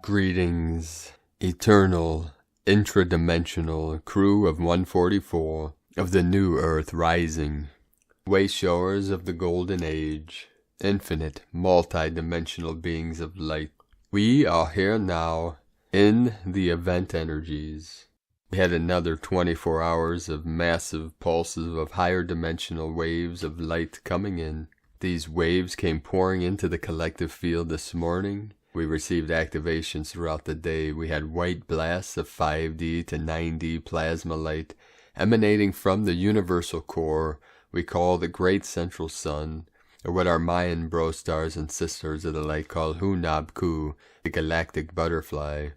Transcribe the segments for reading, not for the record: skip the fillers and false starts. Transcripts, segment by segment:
Greetings, eternal, intradimensional crew of 144 of the new Earth rising, Wayshowers of the Golden Age, infinite, multi-dimensional beings of light. We are here now in the event energies. We had another 24 hours of massive pulses of higher dimensional waves of light coming in. These waves came pouring into the collective field this morning. We received activations throughout the day. We had white blasts of 5D to 9D plasma light emanating from the universal core we call the Great Central Sun, or what our Mayan bro stars and sisters of the light call Hunab-Ku, the Galactic Butterfly.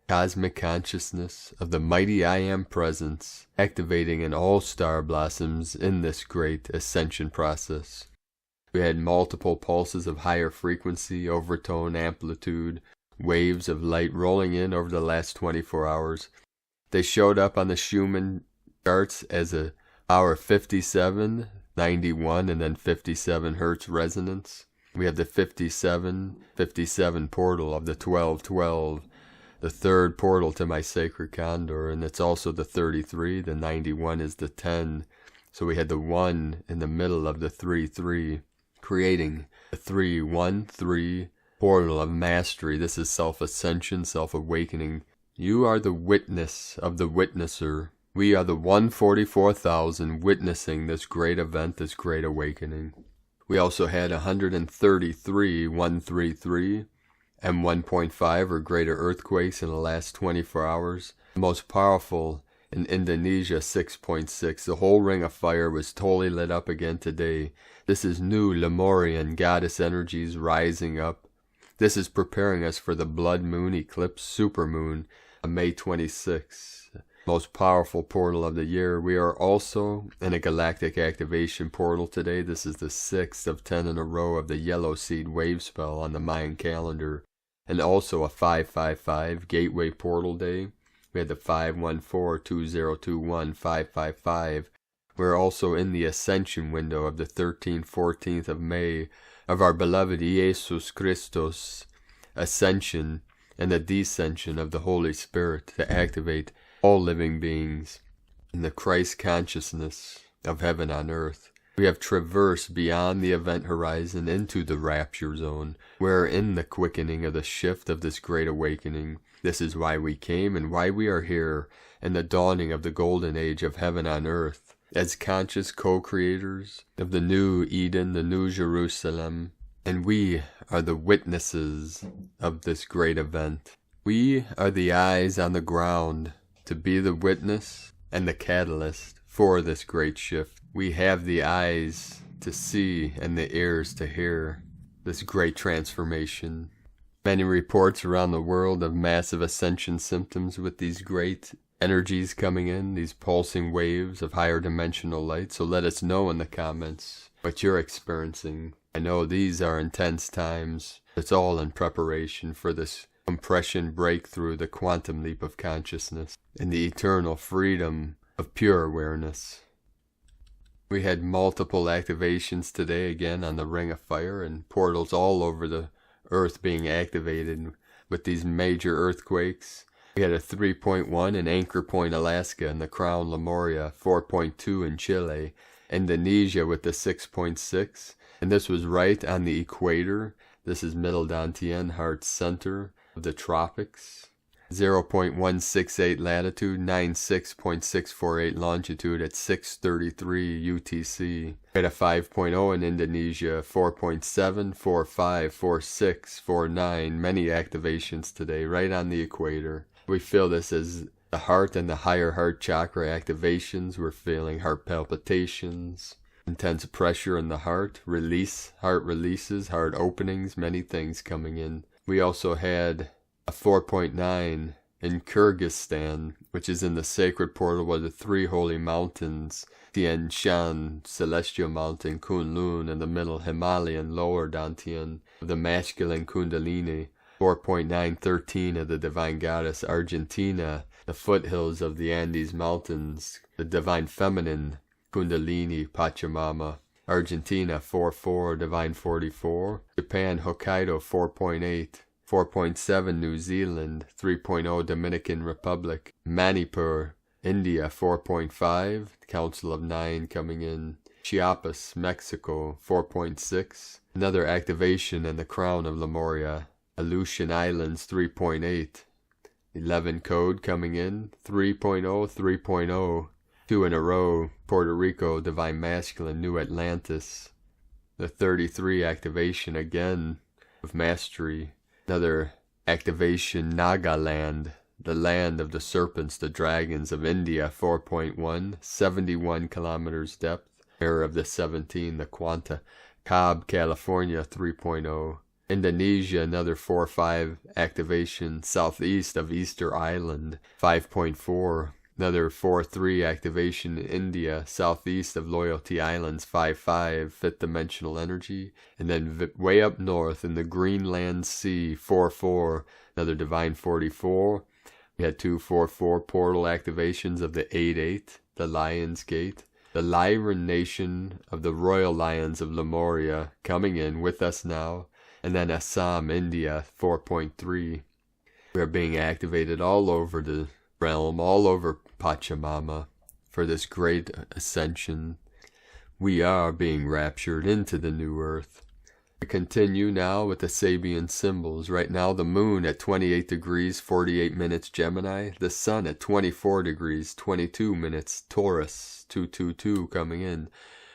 Cosmic consciousness of the mighty I Am presence, activating in all star blossoms in this great ascension process. We had multiple pulses of higher frequency, overtone, amplitude, waves of light rolling in over the last 24 hours. They showed up on the Schumann charts as a hour 57, 91, and then 57 hertz resonance. We have the 57 portal of the 1212, the third portal to my sacred Condor, and it's also the 33, the 91 is the 10. So we had the 1 in the middle of the 3-3. Creating the 3-1-3 portal of mastery. This is self-ascension, self-awakening. You are the witness of the witnesser. We are the 144,000 witnessing this great event, this great awakening. We also had 133 133 and 1.5 or greater earthquakes in the last 24 hours. The most powerful in Indonesia, 6.6. The whole ring of fire was totally lit up again today. This is new Lemurian goddess energies rising up. This is preparing us for the blood moon eclipse supermoon on May 26. Most powerful portal of the year. We are also in a galactic activation portal today. This is the 6th of 10 in a row of the yellow seed wave spell on the Mayan calendar. And also a 555 gateway portal day. We had the 514-2021-555. We're also in the ascension window of the 13th, 14th of May of our beloved Jesus Christos ascension and the descension of the Holy Spirit to activate all living beings in the Christ consciousness of heaven on earth. We have traversed beyond the event horizon into the rapture zone. We're in the quickening of the shift of this great awakening. This is why we came and why we are here in the dawning of the golden age of heaven on earth. As conscious co-creators of the new Eden, the new Jerusalem, and we are the witnesses of this great event. We are the eyes on the ground to be the witness and the catalyst for this great shift. We have the eyes to see and the ears to hear this great transformation. Many reports around the world of massive ascension symptoms with these great energies coming in, these pulsing waves of higher dimensional light. So let us know in the comments what you're experiencing. I know these are intense times. It's all in preparation for this compression breakthrough, the quantum leap of consciousness, and the eternal freedom of pure awareness. We had multiple activations today again on the Ring of Fire and portals all over the earth being activated with these major earthquakes. We had a 3.1 in Anchor Point, Alaska, and the Crown Lemuria, 4.2 in Chile, Indonesia with the 6.6, and this was right on the equator. This is Middle Dantian, heart center of the tropics. 0.168 latitude, 96.648 longitude at 6:33 UTC. We had a 5.0 in Indonesia, 4.7, 4.5, 4.6, 4.9, many activations today, right on the equator. We feel this as the heart and the higher heart chakra activations. We're feeling heart palpitations, intense pressure in the heart releases, heart openings, many things coming in. We also had a 4.9 in Kyrgyzstan, which is in the sacred portal of the three holy mountains, Tian Shan, Celestial Mountain, Kunlun, and the middle Himalayan lower Dantian of the masculine Kundalini, 4.913 of the divine goddess Argentina, the foothills of the Andes Mountains, the divine feminine Kundalini Pachamama, Argentina 4.4, divine 44, Japan Hokkaido 4.8, 4.7 New Zealand, 3.0 Dominican Republic, Manipur, India 4.5, Council of 9 coming in, Chiapas, Mexico 4.6, another activation in the crown of Lemuria, Aleutian Islands 3.8, 11 code coming in, 3.0, 3.0, 2 in a row, Puerto Rico, Divine Masculine, New Atlantis, the 33 activation again of Mastery, another activation Nagaland, the land of the serpents, the dragons of India, 4.1, 71 kilometers depth, Mirror of the 17, the Quanta, Cobb, California, 3.0, Indonesia, another 4.5 activation, southeast of Easter Island, 5.4, another 4.3 activation, India, southeast of Loyalty Islands, 5.5, fifth dimensional energy, and then way up north in the Greenland Sea, 4.4, another divine 44. We had 2.4.4 portal activations of the 8.8, the Lion's Gate, the Lyran Nation of the Royal Lions of Lemuria coming in with us now, and then Assam, India, 4.3. We are being activated all over the realm, all over Pachamama for this great ascension. We are being raptured into the new earth. We continue now with the Sabian symbols. Right now the moon at 28 degrees 48 minutes Gemini, the sun at 24 degrees 22 minutes Taurus, 222 coming in.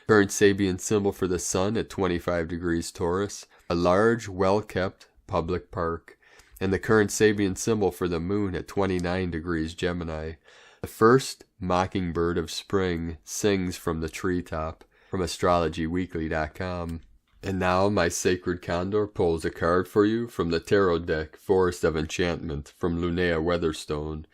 Current Sabian symbol for the sun at 25 degrees Taurus, a large well-kept public park. And the current Sabian symbol for the moon at 29 degrees Gemini. The first mockingbird of spring sings from the treetop, from astrologyweekly.com. And now my sacred Condor pulls a card for you from the tarot deck, Forest of Enchantment, from Linnea Weatherstone.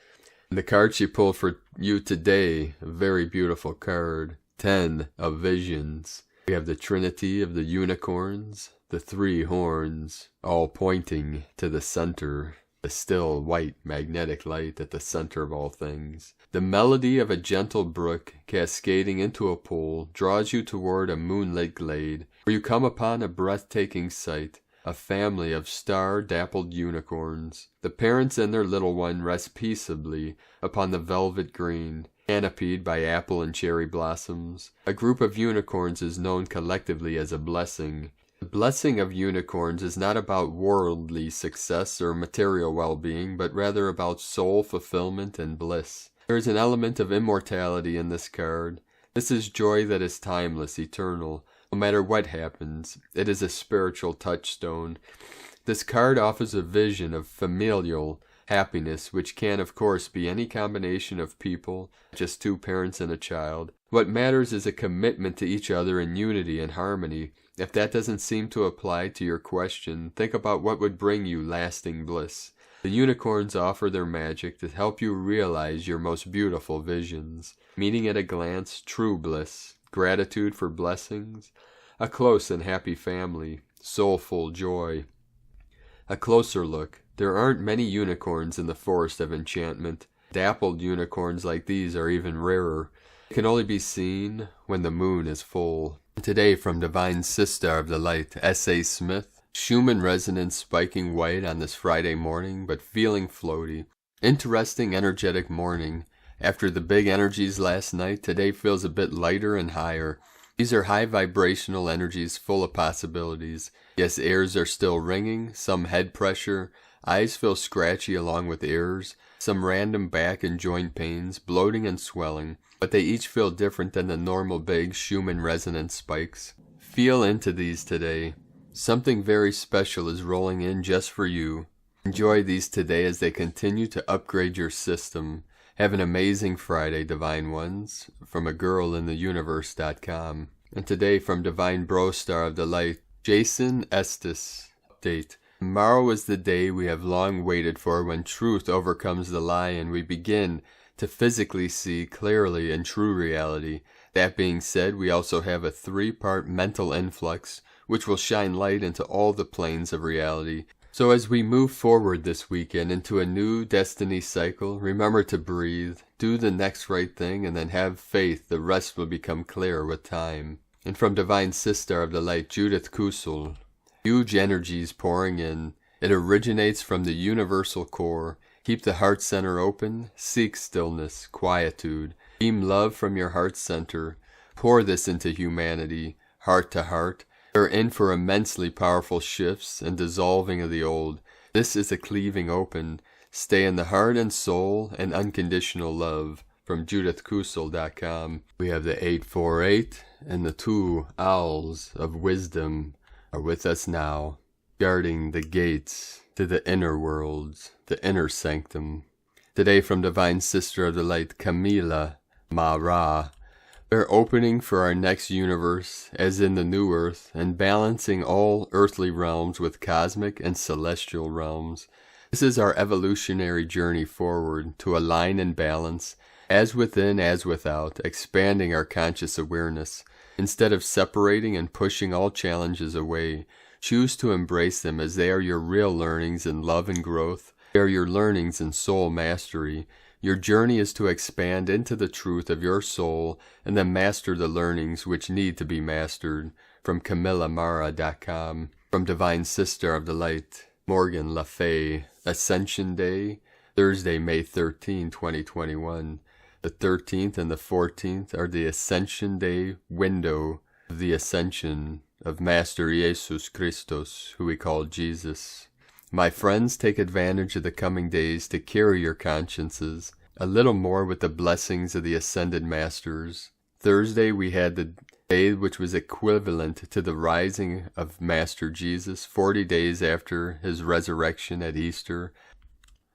And the card she pulled for you today, a very beautiful card, 10 of Visions. We have the Trinity of the Unicorns, the 3 horns, all pointing to the center, the still white magnetic light at the center of all things. The melody of a gentle brook cascading into a pool draws you toward a moonlit glade, where you come upon a breathtaking sight, a family of star-dappled unicorns. The parents and their little one rest peaceably upon the velvet green, canopied by apple and cherry blossoms. A group of unicorns is known collectively as a blessing. The blessing of unicorns is not about worldly success or material well-being, but rather about soul fulfillment and bliss. There is an element of immortality in this card. This is joy that is timeless, eternal. No matter what happens, it is a spiritual touchstone. This card offers a vision of familial happiness, which can, of course, be any combination of people, just 2 parents and a child. What matters is a commitment to each other in unity and harmony. If that doesn't seem to apply to your question, think about what would bring you lasting bliss. The unicorns offer their magic to help you realize your most beautiful visions. Meaning at a glance, true bliss, gratitude for blessings, a close and happy family, soulful joy. A closer look. There aren't many unicorns in the Forest of Enchantment. Dappled unicorns like these are even rarer. They can only be seen when the moon is full. Today from Divine Sister of the Light, S.A. Smith. Schumann resonance spiking white on this Friday morning, but feeling floaty. Interesting, energetic morning. After the big energies last night, today feels a bit lighter and higher. These are high vibrational energies full of possibilities. Yes, ears are still ringing, some head pressure, eyes feel scratchy along with ears, some random back and joint pains, bloating and swelling, but they each feel different than the normal big Schumann resonance spikes. Feel into these today. Something very special is rolling in just for you. Enjoy these today as they continue to upgrade your system. Have an amazing Friday, Divine Ones, from agirlintheuniverse.com. And today from Divine Bro Star of the Light, Jason Estes. Update. Tomorrow is the day we have long waited for, when truth overcomes the lie and we begin to physically see clearly in true reality. That being said, we also have a 3-part mental influx which will shine light into all the planes of reality. So as we move forward this weekend into a new destiny cycle, remember to breathe, do the next right thing, and then have faith the rest will become clear with time. And from Divine Sister of the Light, Judith Kusel, huge energies pouring in. It originates from the universal core. Keep the heart center open, seek stillness, quietude. Beam love from your heart center. Pour this into humanity, heart to heart. They're in for immensely powerful shifts and dissolving of the old. This is a cleaving open. Stay in the heart and soul and unconditional love. From JudithKusel.com. We have the 848 and the 2 owls of wisdom are with us now, guarding the gates to the inner worlds, the inner sanctum. Today from Divine Sister of the Light, Camila Mara. We're opening for our next universe, as in the new earth, and balancing all earthly realms with cosmic and celestial realms. This is our evolutionary journey forward to align and balance, as within as without, expanding our conscious awareness. Instead of separating and pushing all challenges away, choose to embrace them as they are your real learnings in love and growth. They are your learnings in soul mastery. Your journey is to expand into the truth of your soul and then master the learnings which need to be mastered. From CamillaMara.com. From Divine Sister of the Light, Morgan Le Fay. Ascension Day, Thursday, May 13, 2021. The 13th and the 14th are the Ascension Day window of the Ascension of Master Jesus Christus, who we call Jesus. My friends, take advantage of the coming days to carry your consciences a little more with the blessings of the Ascended Masters. Thursday we had the day which was equivalent to the rising of Master Jesus, 40 days after his resurrection at Easter.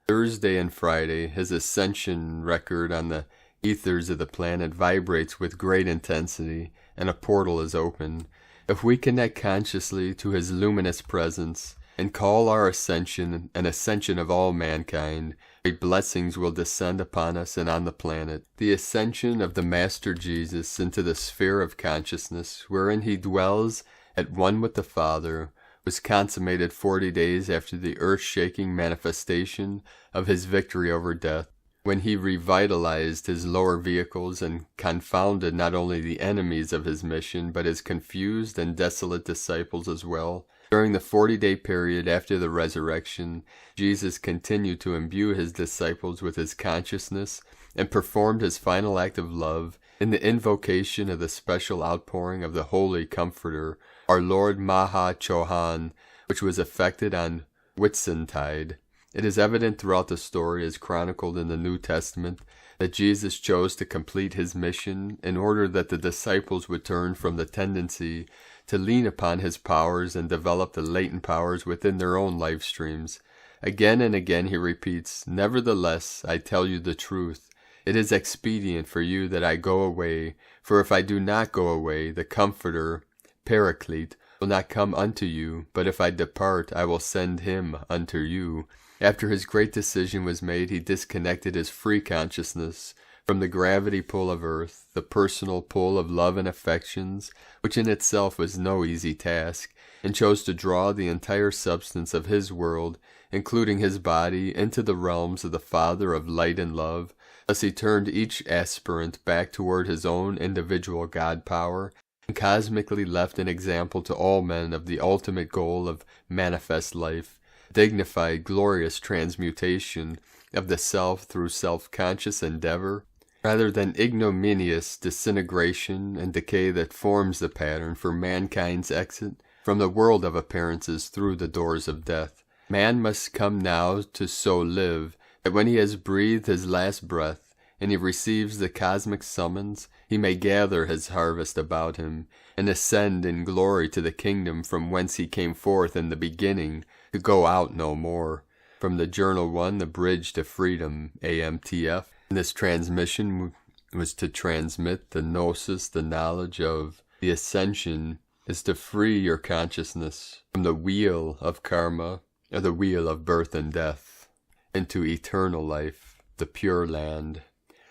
Thursday and Friday, his ascension record on the ethers of the planet vibrates with great intensity, and a portal is open. If we connect consciously to his luminous presence, and call our ascension an ascension of all mankind, great blessings will descend upon us and on the planet. The ascension of the Master Jesus into the sphere of consciousness, wherein he dwells at one with the Father, was consummated 40 days after the earth-shaking manifestation of his victory over death, when he revitalized his lower vehicles and confounded not only the enemies of his mission, but his confused and desolate disciples as well. During the 40-day period after the resurrection, Jesus continued to imbue his disciples with his consciousness and performed his final act of love in the invocation of the special outpouring of the Holy Comforter, our Lord Maha Chohan, which was effected on Whitsuntide. It is evident throughout the story, as chronicled in the New Testament, that Jesus chose to complete his mission in order that the disciples would turn from the tendency to lean upon his powers and develop the latent powers within their own life streams. Again and again he repeats, "Nevertheless, I tell you the truth. It is expedient for you that I go away, for if I do not go away, the Comforter, Paraclete, will not come unto you, but if I depart, I will send him unto you." After his great decision was made, he disconnected his free consciousness from the gravity pull of earth, the personal pull of love and affections, which in itself was no easy task, and chose to draw the entire substance of his world, including his body, into the realms of the Father of light and love. Thus he turned each aspirant back toward his own individual God power, and cosmically left an example to all men of the ultimate goal of manifest life, dignified, glorious transmutation of the self through self-conscious endeavor, rather than ignominious disintegration and decay that forms the pattern for mankind's exit from the world of appearances through the doors of death. Man must come now to so live that when he has breathed his last breath and he receives the cosmic summons, he may gather his harvest about him and ascend in glory to the kingdom from whence he came forth in the beginning, to go out no more. From the Journal 1, The Bridge to Freedom, AMTF. This transmission was to transmit the gnosis, the knowledge of the ascension, is to free your consciousness from the wheel of karma, of the wheel of birth and death, into eternal life, the Pure Land.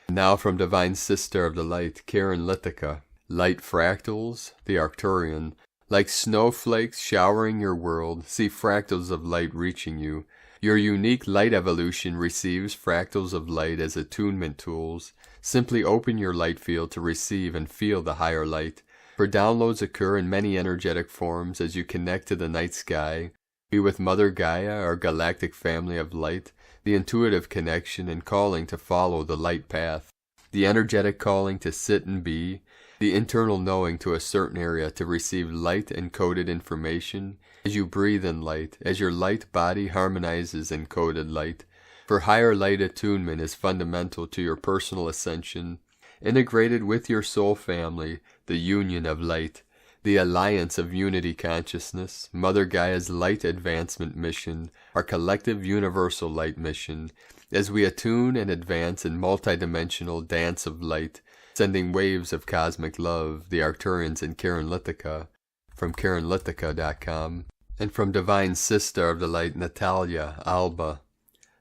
Now from Divine Sister of the Light, Karen Lithica, light fractals, the Arcturian, like snowflakes showering your world, see fractals of light reaching you. Your unique light evolution receives fractals of light as attunement tools. Simply open your light field to receive and feel the higher light. For downloads occur in many energetic forms as you connect to the night sky. Be with Mother Gaia, our galactic family of light, the intuitive connection and calling to follow the light path. The energetic calling to sit and be. The internal knowing to a certain area to receive light-encoded information as you breathe in light, as your light body harmonizes encoded light. For higher light attunement is fundamental to your personal ascension, integrated with your soul family, the union of light, the alliance of unity consciousness, Mother Gaia's light advancement mission, our collective universal light mission, as we attune and advance in multidimensional dance of light, sending waves of cosmic love, the Arcturians and Karen Lithica, from KarenLithica.com, and from Divine Sister of the Light, Natalia Alba.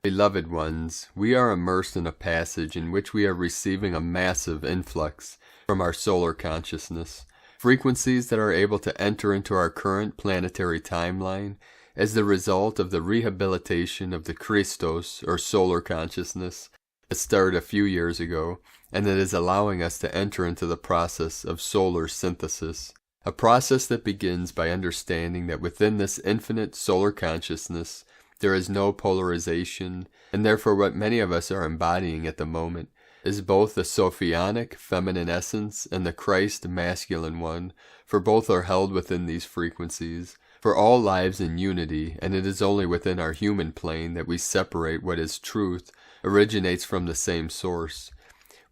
Beloved ones, we are immersed in a passage in which we are receiving a massive influx from our solar consciousness, frequencies that are able to enter into our current planetary timeline as the result of the rehabilitation of the Christos, or solar consciousness, that started a few years ago, and that is allowing us to enter into the process of solar synthesis, a process that begins by understanding that within this infinite solar consciousness there is no polarization, and therefore what many of us are embodying at the moment is both the Sophionic feminine essence and the Christ masculine one, for both are held within these frequencies, for all lives in unity, and it is only within our human plane that we separate what is truth, originates from the same source.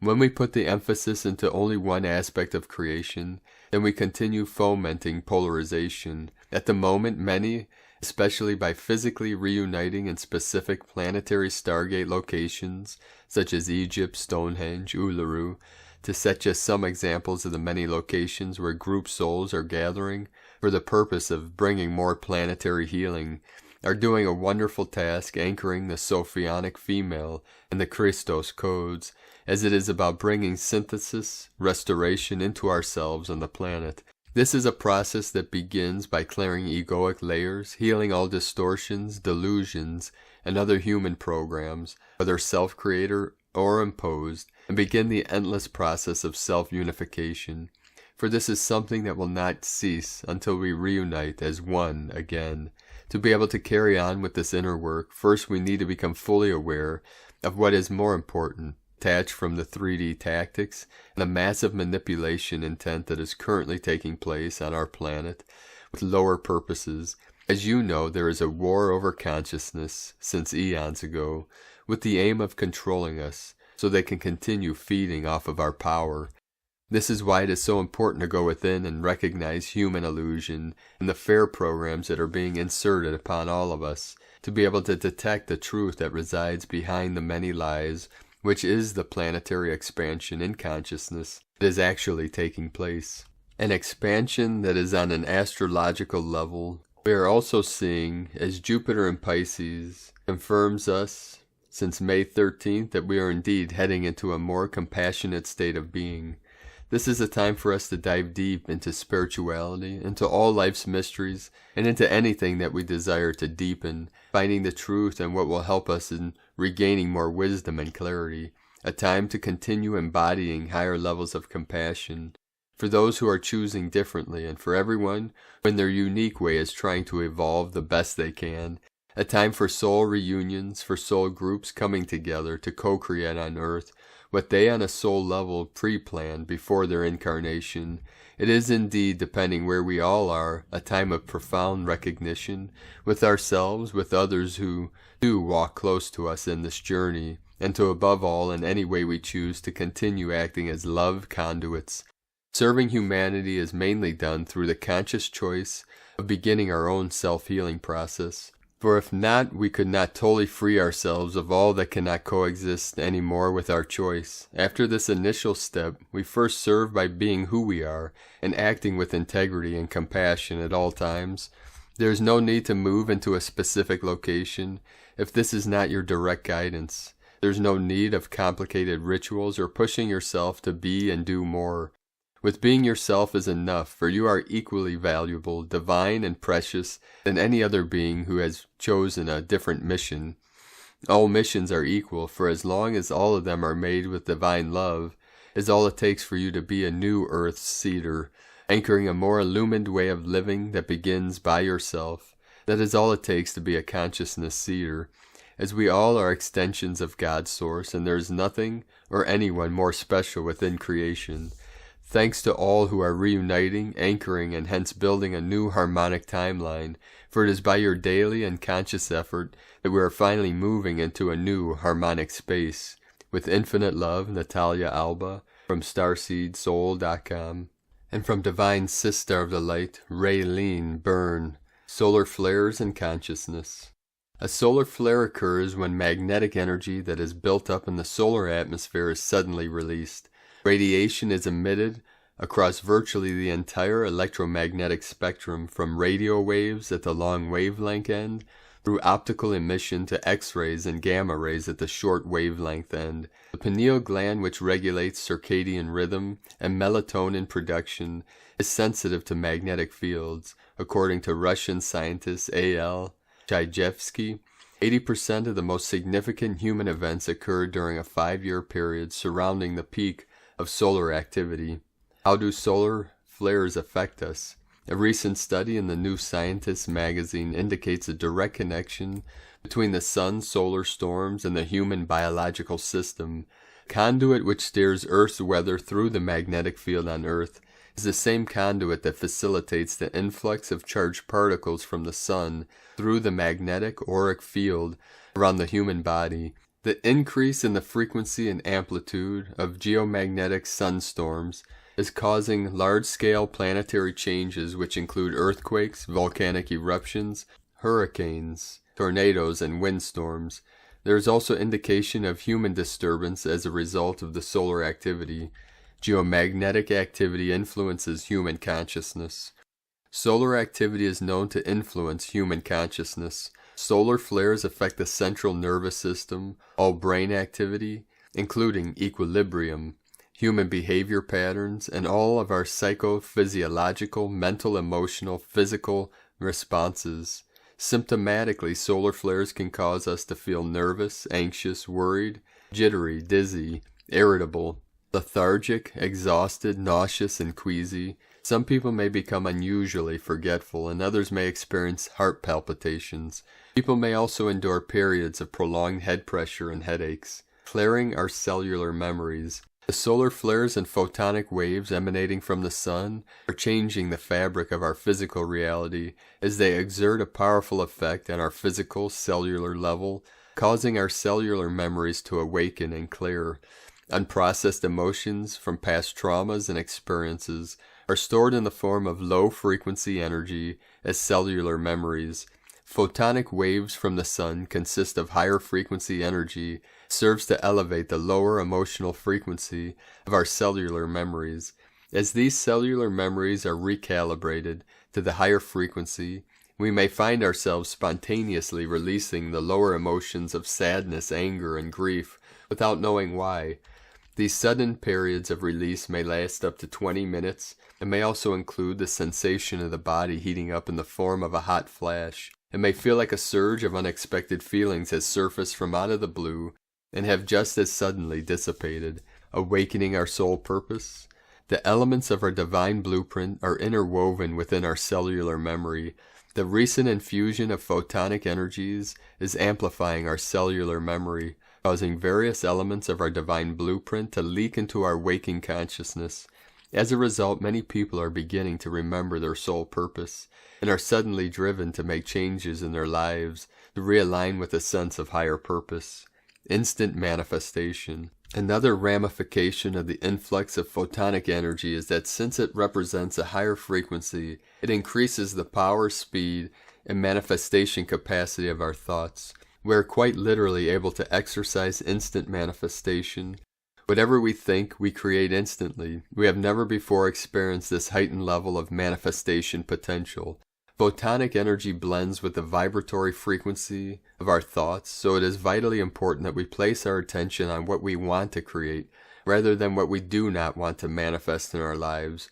When we put the emphasis into only one aspect of creation, then we continue fomenting polarization. At the moment, many, especially by physically reuniting in specific planetary stargate locations, such as Egypt, Stonehenge, Uluru, to set just some examples of the many locations where group souls are gathering for the purpose of bringing more planetary healing, are doing a wonderful task anchoring the Sophionic female in the Christos codes, as it is about bringing synthesis, restoration into ourselves and the planet. This is a process that begins by clearing egoic layers, healing all distortions, delusions, and other human programs, whether self-created or imposed, and begin the endless process of self-unification. For this is something that will not cease until we reunite as one again. To be able to carry on with this inner work, first we need to become fully aware of what is more important, detached from the 3D tactics and the massive manipulation intent that is currently taking place on our planet with lower purposes. As you know, there is a war over consciousness since eons ago, with the aim of controlling us so they can continue feeding off of our power. This is why it is so important to go within and recognize human illusion and the fair programs that are being inserted upon all of us, to be able to detect the truth that resides behind the many lies, which is the planetary expansion in consciousness that is actually taking place. An expansion that is on an astrological level. We are also seeing, as Jupiter in Pisces confirms us since May 13th, that we are indeed heading into a more compassionate state of being. This is a time for us to dive deep into spirituality, into all life's mysteries, and into anything that we desire to deepen, finding the truth and what will help us in regaining more wisdom and clarity. A time to continue embodying higher levels of compassion for those who are choosing differently, and for everyone who in their unique way is trying to evolve the best they can. A time for soul reunions, for soul groups coming together to co-create on Earth what they on a soul level pre-planned before their incarnation. It is indeed, depending where we all are, a time of profound recognition with ourselves, with others who do walk close to us in this journey, and to above all in any way we choose to continue acting as love conduits. Serving humanity is mainly done through the conscious choice of beginning our own self-healing process. For if not, we could not totally free ourselves of all that cannot coexist any more with our choice. After this initial step, we first serve by being who we are and acting with integrity and compassion at all times. There is no need to move into a specific location if this is not your direct guidance. There's no need of complicated rituals or pushing yourself to be and do more. With being yourself is enough, for you are equally valuable, divine, and precious than any other being who has chosen a different mission. All missions are equal, for as long as all of them are made with divine love, is all it takes for you to be a new earth seeder, anchoring a more illumined way of living that begins by yourself. That is all it takes to be a consciousness seeder, as we all are extensions of God's source, and there is nothing or anyone more special within creation. Thanks to all who are reuniting, anchoring, and hence building a new harmonic timeline, for it is by your daily and conscious effort that we are finally moving into a new harmonic space. With infinite love, Natalia Alba, from StarseedSoul.com. And from Divine Sister of the Light, Raylene Byrne, Solar Flares and Consciousness. A solar flare occurs when magnetic energy that is built up in the solar atmosphere is suddenly released. Radiation is emitted across virtually the entire electromagnetic spectrum, from radio waves at the long wavelength end through optical emission to X-rays and gamma rays at the short wavelength end. The pineal gland, which regulates circadian rhythm and melatonin production, is sensitive to magnetic fields. According to Russian scientist A.L. Chayevsky, 80% of the most significant human events occurred during a 5-year period surrounding the peak of solar activity. How do solar flares affect us? A recent study in the New Scientist magazine indicates a direct connection between the sun's solar storms and the human biological system. The conduit which steers Earth's weather through the magnetic field on Earth is the same conduit that facilitates the influx of charged particles from the sun through the magnetic auric field around the human body. The increase in the frequency and amplitude of geomagnetic sunstorms is causing large-scale planetary changes which include earthquakes, volcanic eruptions, hurricanes, tornadoes, and windstorms. There is also indication of human disturbance as a result of the solar activity. Geomagnetic activity influences human consciousness. Solar activity is known to influence human consciousness. Solar flares affect the central nervous system, all brain activity, including equilibrium, human behavior patterns, and all of our psychophysiological, mental, emotional, physical responses. Symptomatically, solar flares can cause us to feel nervous, anxious, worried, jittery, dizzy, irritable, lethargic, exhausted, nauseous, and queasy. Some people may become unusually forgetful, and others may experience heart palpitations. People may also endure periods of prolonged head pressure and headaches. Flaring our cellular memories. The solar flares and photonic waves emanating from the sun are changing the fabric of our physical reality as they exert a powerful effect on our physical cellular level, causing our cellular memories to awaken and clear. Unprocessed emotions from past traumas and experiences are stored in the form of low-frequency energy as cellular memories. Photonic waves from the sun consist of higher frequency energy, serves to elevate the lower emotional frequency of our cellular memories. As these cellular memories are recalibrated to the higher frequency, we may find ourselves spontaneously releasing the lower emotions of sadness, anger, and grief without knowing why. These sudden periods of release may last up to 20 minutes and may also include the sensation of the body heating up in the form of a hot flash. It may feel like a surge of unexpected feelings has surfaced from out of the blue and have just as suddenly dissipated, awakening our soul purpose. The elements of our divine blueprint are interwoven within our cellular memory. The recent infusion of photonic energies is amplifying our cellular memory, causing various elements of our divine blueprint to leak into our waking consciousness. As a result, many people are beginning to remember their soul purpose and are suddenly driven to make changes in their lives to realign with a sense of higher purpose. Instant manifestation. Another ramification of the influx of photonic energy is that since it represents a higher frequency, it increases the power, speed, and manifestation capacity of our thoughts. We are quite literally able to exercise instant manifestation. Whatever we think, we create instantly. We have never before experienced this heightened level of manifestation potential. Photonic energy blends with the vibratory frequency of our thoughts, so it is vitally important that we place our attention on what we want to create, rather than what we do not want to manifest in our lives.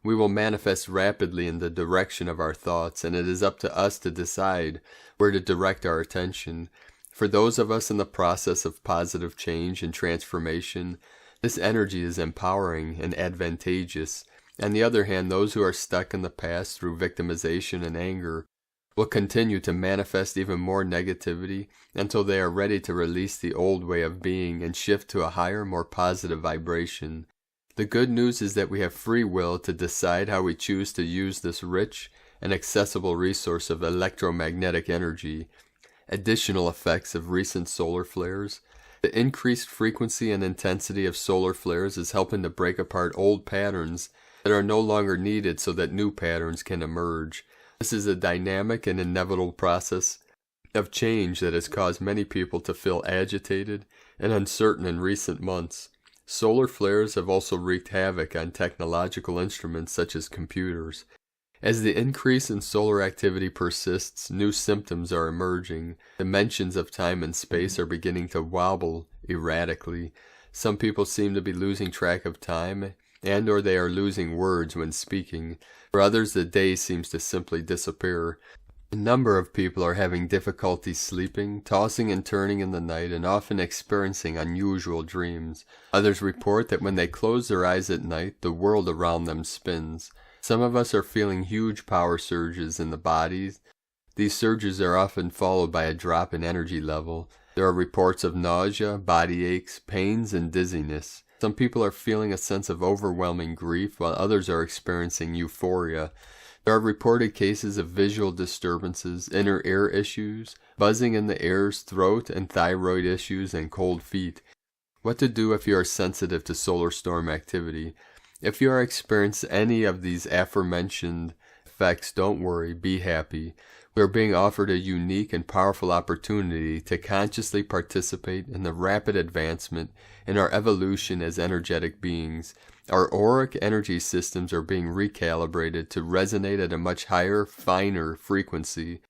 We will manifest rapidly in the direction of our thoughts, and it is up to us to decide where to direct our attention. For those of us in the process of positive change and transformation, this energy is empowering and advantageous. On the other hand, those who are stuck in the past through victimization and anger will continue to manifest even more negativity until they are ready to release the old way of being and shift to a higher, more positive vibration. The good news is that we have free will to decide how we choose to use this rich and accessible resource of electromagnetic energy. Additional effects of recent solar flares. The increased frequency and intensity of solar flares is helping to break apart old patterns that are no longer needed so that new patterns can emerge. This is a dynamic and inevitable process of change that has caused many people to feel agitated and uncertain in recent months. Solar flares have also wreaked havoc on technological instruments such as computers. As the increase in solar activity persists, new symptoms are emerging. Dimensions of time and space are beginning to wobble erratically. Some people seem to be losing track of time, or they are losing words when speaking. For others, the day seems to simply disappear. A number of people are having difficulty sleeping, tossing and turning in the night, and often experiencing unusual dreams. Others report that when they close their eyes at night, the world around them spins. Some of us are feeling huge power surges in the bodies. These surges are often followed by a drop in energy level. There are reports of nausea, body aches, pains, and dizziness. Some people are feeling a sense of overwhelming grief, while others are experiencing euphoria. There are reported cases of visual disturbances, inner ear issues, buzzing in the ears, throat and thyroid issues, and cold feet. What to do if you are sensitive to solar storm activity? If you are experiencing any of these aforementioned effects, don't worry, be happy. We are being offered a unique and powerful opportunity to consciously participate in the rapid advancement in our evolution as energetic beings. Our auric energy systems are being recalibrated to resonate at a much higher, finer frequency.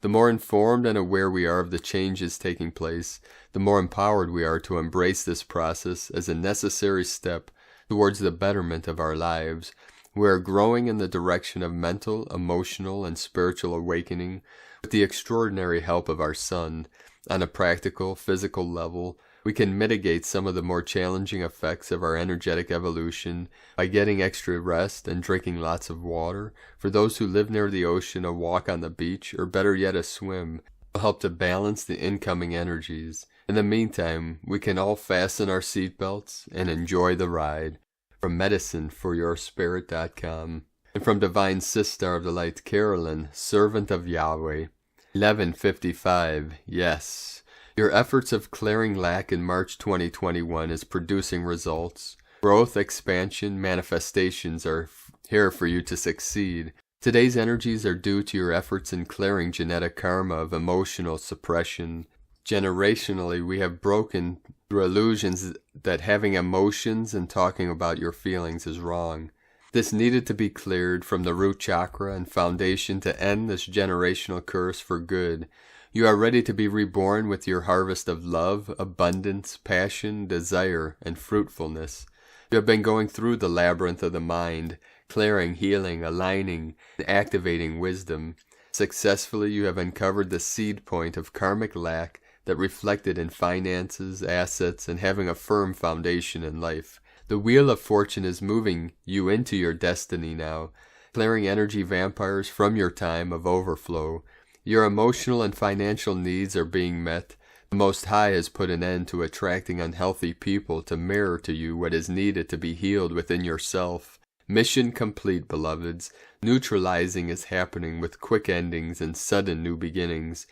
The more informed and aware we are of the changes taking place, the more empowered we are to embrace this process as a necessary step towards the betterment of our lives. We are growing in the direction of mental, emotional, and spiritual awakening with the extraordinary help of our Sun. On a practical, physical level, we can mitigate some of the more challenging effects of our energetic evolution by getting extra rest and drinking lots of water. For those who live near the ocean, a walk on the beach, or better yet a swim, will help to balance the incoming energies. In the meantime, we can all fasten our seatbelts and enjoy the ride. From medicineforyourspirit.com. And from Divine Sister of the Light, Carolyn, Servant of Yahweh. 11:55. Yes. Your efforts of clearing lack in March 2021 is producing results. Growth, expansion, manifestations are here for you to succeed. Today's energies are due to your efforts in clearing genetic karma of emotional suppression. Generationally, we have broken through illusions that having emotions and talking about your feelings is wrong. This needed to be cleared from the root chakra and foundation to end this generational curse for good. You are ready to be reborn with your harvest of love, abundance, passion, desire, and fruitfulness. You have been going through the labyrinth of the mind, clearing, healing, aligning, and activating wisdom. Successfully, you have uncovered the seed point of karmic lack that reflected in finances, assets, and having a firm foundation in life. The wheel of fortune is moving you into your destiny now, clearing energy vampires from your time of overflow. Your emotional and financial needs are being met. The Most High has put an end to attracting unhealthy people to mirror to you what is needed to be healed within yourself. Mission complete, beloveds. Neutralizing is happening with quick endings and sudden new beginnings.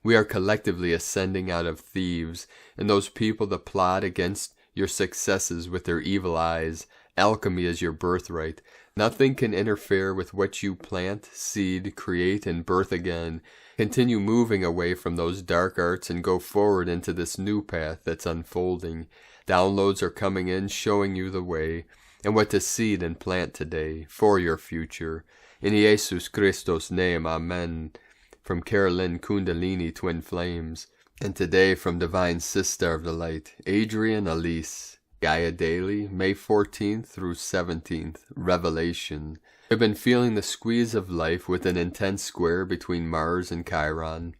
We are collectively ascending out of thieves and those people that plot against your successes with their evil eyes. Alchemy is your birthright. Nothing can interfere with what you plant, seed, create, and birth again. Continue moving away from those dark arts and go forward into this new path that's unfolding. Downloads are coming in, showing you the way and what to seed and plant today for your future. In Jesus Christos' name, Amen. From Carolyn Kundalini Twin Flames. And today from Divine Sister of the Light, Adrian Elise. Gaia Daily, May 14th through 17th. Revelation. I've been feeling the squeeze of life with an intense square between Mars and Chiron.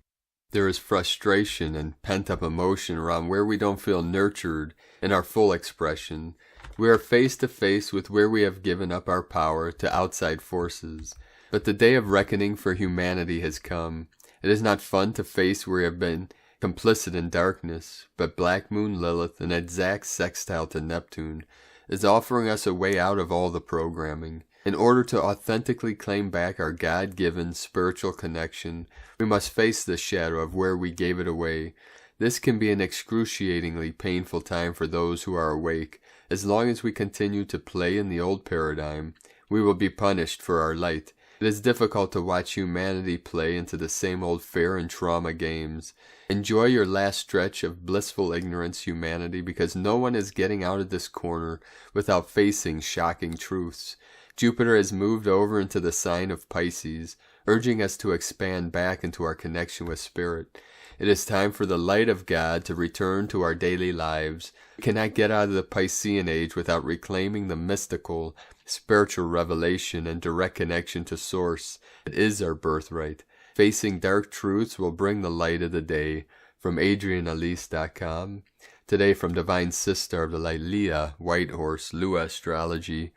There is frustration and pent-up emotion around where we don't feel nurtured in our full expression. We are face to face with where we have given up our power to outside forces. But the day of reckoning for humanity has come. It is not fun to face where we have been complicit in darkness, but Black Moon Lilith, an exact sextile to Neptune, is offering us a way out of all the programming. In order to authentically claim back our God-given spiritual connection, we must face the shadow of where we gave it away. This can be an excruciatingly painful time for those who are awake. As long as we continue to play in the old paradigm, we will be punished for our light. It is difficult to watch humanity play into the same old fear and trauma games. Enjoy your last stretch of blissful ignorance, humanity, because no one is getting out of this corner without facing shocking truths. Jupiter has moved over into the sign of Pisces, urging us to expand back into our connection with Spirit. It is time for the light of God to return to our daily lives. We cannot get out of the Piscean age without reclaiming the mystical, spiritual revelation and direct connection to Source. It is our birthright. Facing dark truths will bring the light of the day. From AdrianElise.com. Today from Divine Sister of the Light, Leah, Whitehorse, Lua Astrology.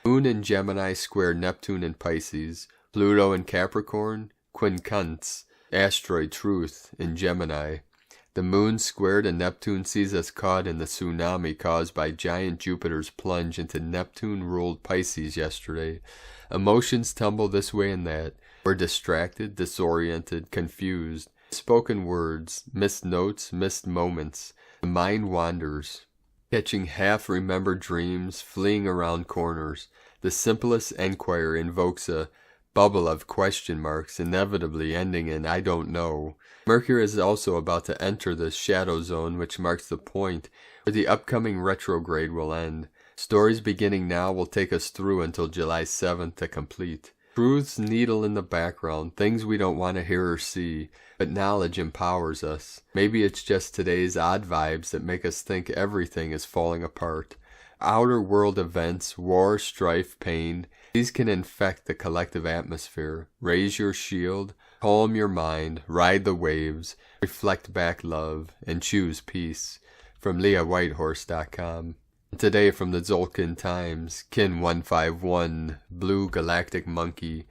Moon in Gemini square Neptune in Pisces, Pluto in Capricorn, Quincunx, asteroid Truth in Gemini. The Moon square to Neptune sees us caught in the tsunami caused by giant Jupiter's plunge into Neptune-ruled Pisces yesterday. Emotions tumble this way and that. We're distracted, disoriented, confused. Spoken words, missed notes, missed moments. The mind wanders, catching half-remembered dreams, fleeing around corners. The simplest enquiry invokes a bubble of question marks, inevitably ending in I don't know. Mercury is also about to enter the shadow zone, which marks the point where the upcoming retrograde will end. Stories beginning now will take us through until July 7th to complete. Truths needle in the background, things we don't want to hear or see, but knowledge empowers us. Maybe it's just today's odd vibes that make us think everything is falling apart. Outer world events, war, strife, pain, these can infect the collective atmosphere. Raise your shield, calm your mind, ride the waves, reflect back love, and choose peace. From LeahWhitehorse.com. Today from the Zolkin Times, Kin 151, Blue Galactic Monkey.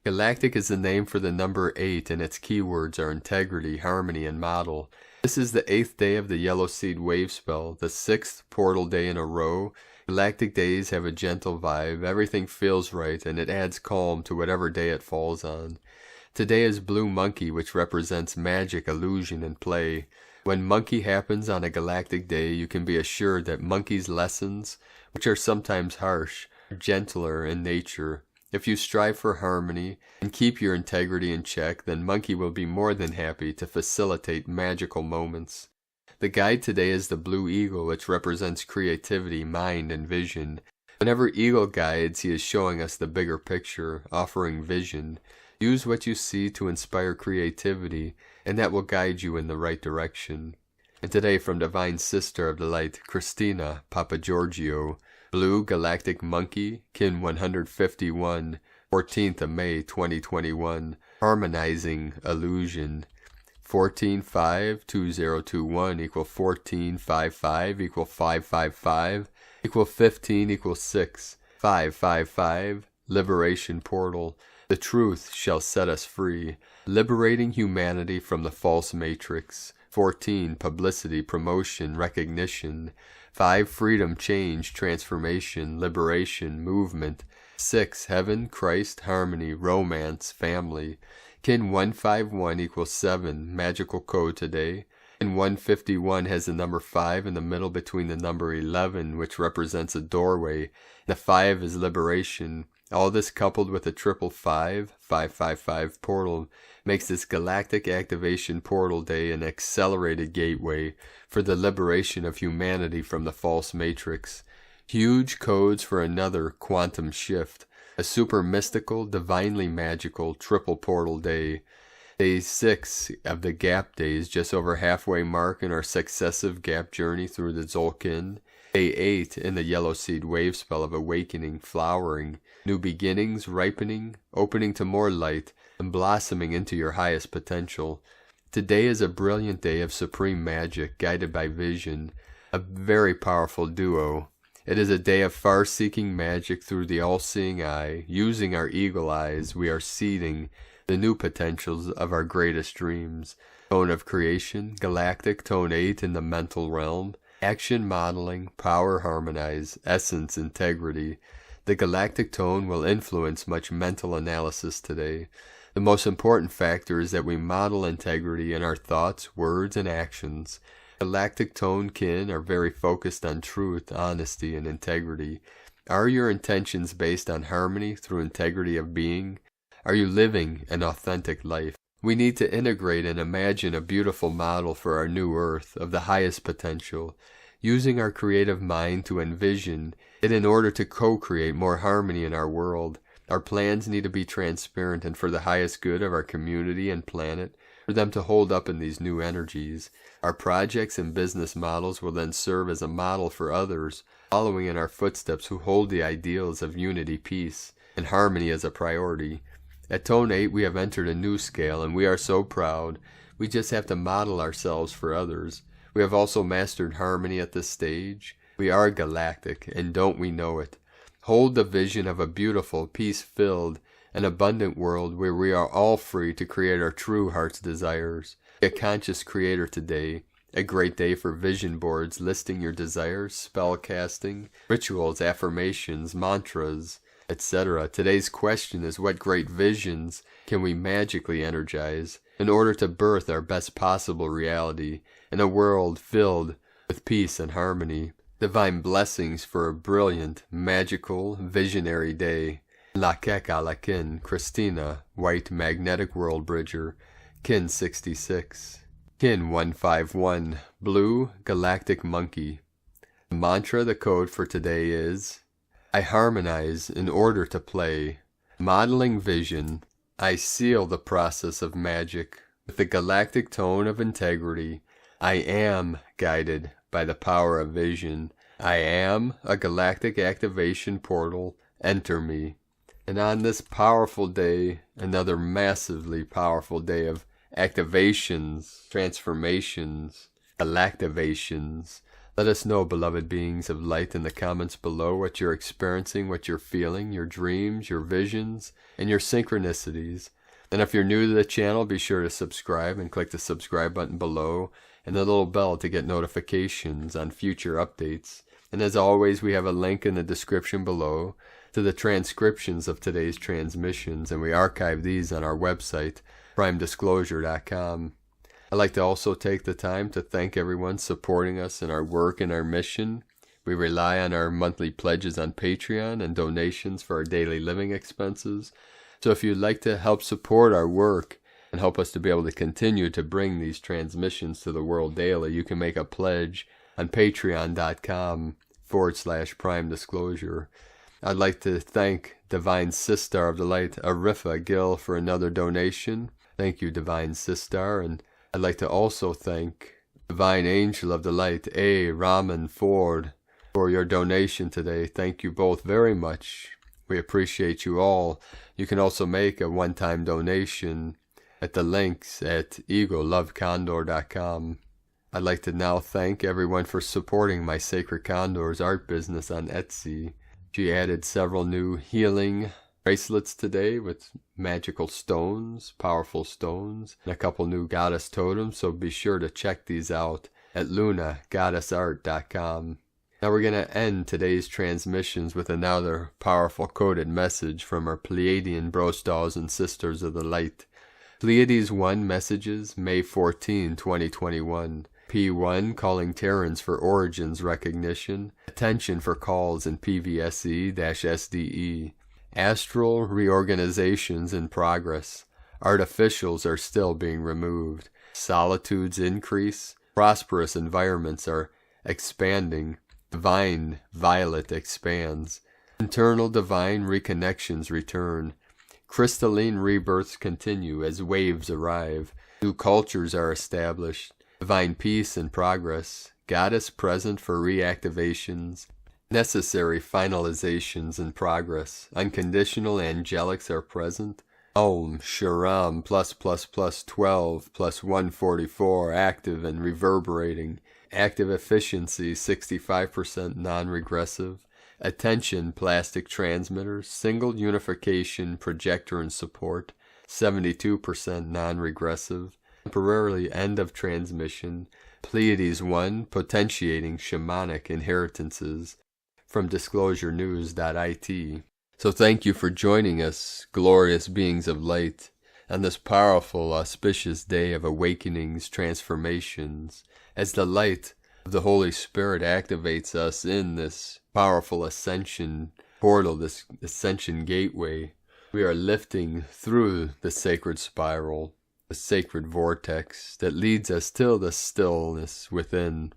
Galactic is the name for the number 8 and its keywords are integrity, harmony, and model. This is the 8th day of the Yellow Seed wave spell, the 6th portal day in a row. Galactic days have a gentle vibe, everything feels right, and it adds calm to whatever day it falls on. Today is Blue Monkey, which represents magic, illusion, and play. When Monkey happens on a galactic day, you can be assured that Monkey's lessons, which are sometimes harsh, are gentler in nature. If you strive for harmony and keep your integrity in check, then Monkey will be more than happy to facilitate magical moments. The guide today is the Blue Eagle, which represents creativity, mind, and vision. Whenever Eagle guides, he is showing us the bigger picture, offering vision. Use what you see to inspire creativity, and that will guide you in the right direction. And today from Divine Sister of the Light, Christina Papagiorgio, Blue Galactic Monkey, Kin 151, 14th of May 2021, Harmonizing Illusion. 14-5-2021 equal 14-5-5 equal 5-5-5 equal 15 equal 6. 5-5-5, Liberation Portal. The truth shall set us free, liberating humanity from the false matrix. 14, publicity, promotion, recognition. 5, freedom, change, transformation, liberation, movement. 6, heaven, Christ, harmony, romance, family. Kin 151 equals 7, magical code today. Kin 151 has the number 5 in the middle between the number 11, which represents a doorway. The 5 is liberation. All this coupled with a 555 portal makes this galactic activation portal day an accelerated gateway for the liberation of humanity from the false matrix. Huge codes for another quantum shift. A super mystical, divinely magical triple portal day. Day 6 of the gap days, just over halfway mark in our successive gap journey through the Tzolk'in. Day 8 in the yellow seed wave spell of awakening, flowering, new beginnings, ripening, opening to more light, and blossoming into your highest potential. Today is a brilliant day of supreme magic, guided by vision, a very powerful duo. It is a day of far-seeking magic through the all-seeing eye. Using our eagle eyes, we are seeding the new potentials of our greatest dreams. Tone of creation, galactic, tone 8 in the mental realm. Action modeling, power harmonize, essence integrity. The galactic tone will influence much mental analysis today. The most important factor is that we model integrity in our thoughts, words, and actions. Galactic tone kin are very focused on truth, honesty, and integrity. Are your intentions based on harmony through integrity of being? Are you living an authentic life? We need to integrate and imagine a beautiful model for our new earth of the highest potential, using our creative mind to envision it in order to co-create more harmony in our world. Our plans need to be transparent and for the highest good of our community and planet, for them to hold up in these new energies. Our projects and business models will then serve as a model for others, following in our footsteps who hold the ideals of unity, peace, and harmony as a priority. At Tone 8 we have entered a new scale, and we are so proud. We just have to model ourselves for others. We have also mastered harmony at this stage. We are galactic, and don't we know it? Hold the vision of a beautiful, peace-filled, and abundant world where we are all free to create our true heart's desires. A conscious creator today. A great day for vision boards listing your desires, spell casting, rituals, affirmations, mantras, etc. Today's question is, what great visions can we magically energize in order to birth our best possible reality in a world filled with peace and harmony? Divine blessings for a brilliant, magical, visionary day. Lakek Alakin, Christina, White Magnetic World Bridger, Kin 66. Kin 151, Blue Galactic Monkey. The mantra, the code for today is, I harmonize in order to play. Modeling vision, I seal the process of magic with the galactic tone of integrity. I am guided by the power of vision. I am a galactic activation portal. Enter me. And on this powerful day, another massively powerful day of activations, transformations, galactivations. Let us know, beloved beings of light, in the comments below what you're experiencing, what you're feeling, your dreams, your visions, and your synchronicities. And if you're new to the channel, be sure to subscribe and click the subscribe button below and the little bell to get notifications on future updates. And as always, we have a link in the description below to the transcriptions of today's transmissions, and we archive these on our website, primedisclosure.com. I'd like to also take the time to thank everyone supporting us in our work and our mission. We rely on our monthly pledges on Patreon and donations for our daily living expenses. So if you'd like to help support our work and help us to be able to continue to bring these transmissions to the world daily, you can make a pledge on patreon.com/primedisclosure. I'd like to thank Divine Sister of the Light, Arifa Gill, for another donation. Thank you, Divine Sister. And I'd like to also thank Divine Angel of the Light, A. Raman Ford, for your donation today. Thank you both very much. We appreciate you all. You can also make a one-time donation at the links at egolovecondor.com. I'd like to now thank everyone for supporting my Sacred Condors art business on Etsy. She added several new healing bracelets today with magical stones, powerful stones, and a couple new goddess totems, so be sure to check these out at lunagoddessart.com. Now we're going to end today's transmissions with another powerful coded message from our Pleiadian Brostals and Sisters of the Light. Pleiades 1 messages, May 14, 2021. P1 calling Terrans for origins recognition. Attention for calls in PVSE-SDE. Astral reorganizations in progress. Artificials are still being removed. Solitudes increase. Prosperous environments are expanding. Divine Violet expands. Internal divine reconnections return. Crystalline rebirths continue as waves arrive. New cultures are established. Divine peace and progress. Goddess present for reactivations. Necessary finalizations in progress. Unconditional angelics are present. Om, Sharam, +++12, plus 144, active and reverberating. Active efficiency, 65% non-regressive. Attention, plastic transmitters. Single unification, projector and support, 72% non-regressive. Temporarily end of transmission. Pleiades 1, potentiating shamanic inheritances. From disclosurenews.it. So thank you for joining us, glorious beings of light, on this powerful, auspicious day of awakenings, transformations, as the light of the Holy Spirit activates us in this powerful ascension portal, this ascension gateway. We are lifting through the sacred spiral, the sacred vortex that leads us till the stillness within,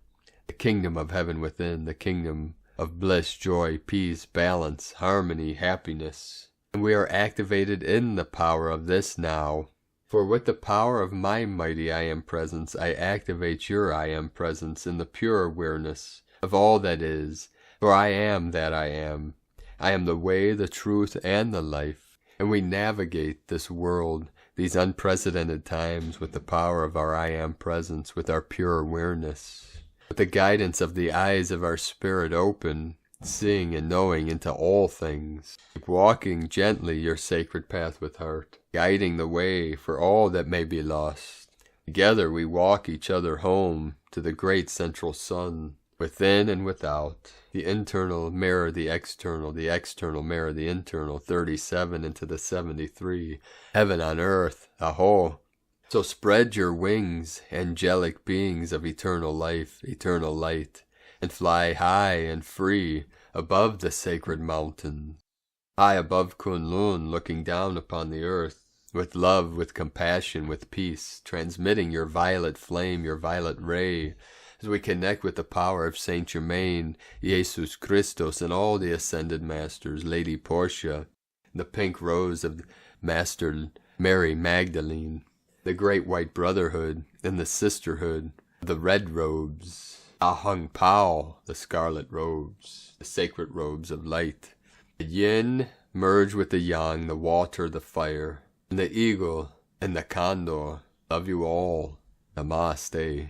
the kingdom of heaven within, the kingdom of bliss, joy, peace, balance, harmony, happiness. And we are activated in the power of this now. For with the power of my mighty I Am presence, I activate your I Am presence in the pure awareness of all that is. For I am that I am. I am the way, the truth, and the life. And we navigate this world, these unprecedented times, with the power of our I Am presence, with our pure awareness. With the guidance of the eyes of our spirit open, seeing and knowing into all things. Keep walking gently your sacred path with heart, guiding the way for all that may be lost. Together we walk each other home to the great central sun, within and without. The internal mirror the external mirror the internal, 37 into the 73. Heaven on earth, aho! So spread your wings, angelic beings of eternal life, eternal light, and fly high and free above the sacred mountains, high above Kunlun, looking down upon the earth, with love, with compassion, with peace, transmitting your violet flame, your violet ray, as we connect with the power of Saint Germain, Jesus Christos, and all the ascended masters, Lady Portia, the pink rose of Master Mary Magdalene, the great white brotherhood, and the sisterhood, the red robes, Ahung Pao, the scarlet robes, the sacred robes of light. The yin merge with the yang, the water, the fire, and the eagle, and the condor. Love you all. Namaste.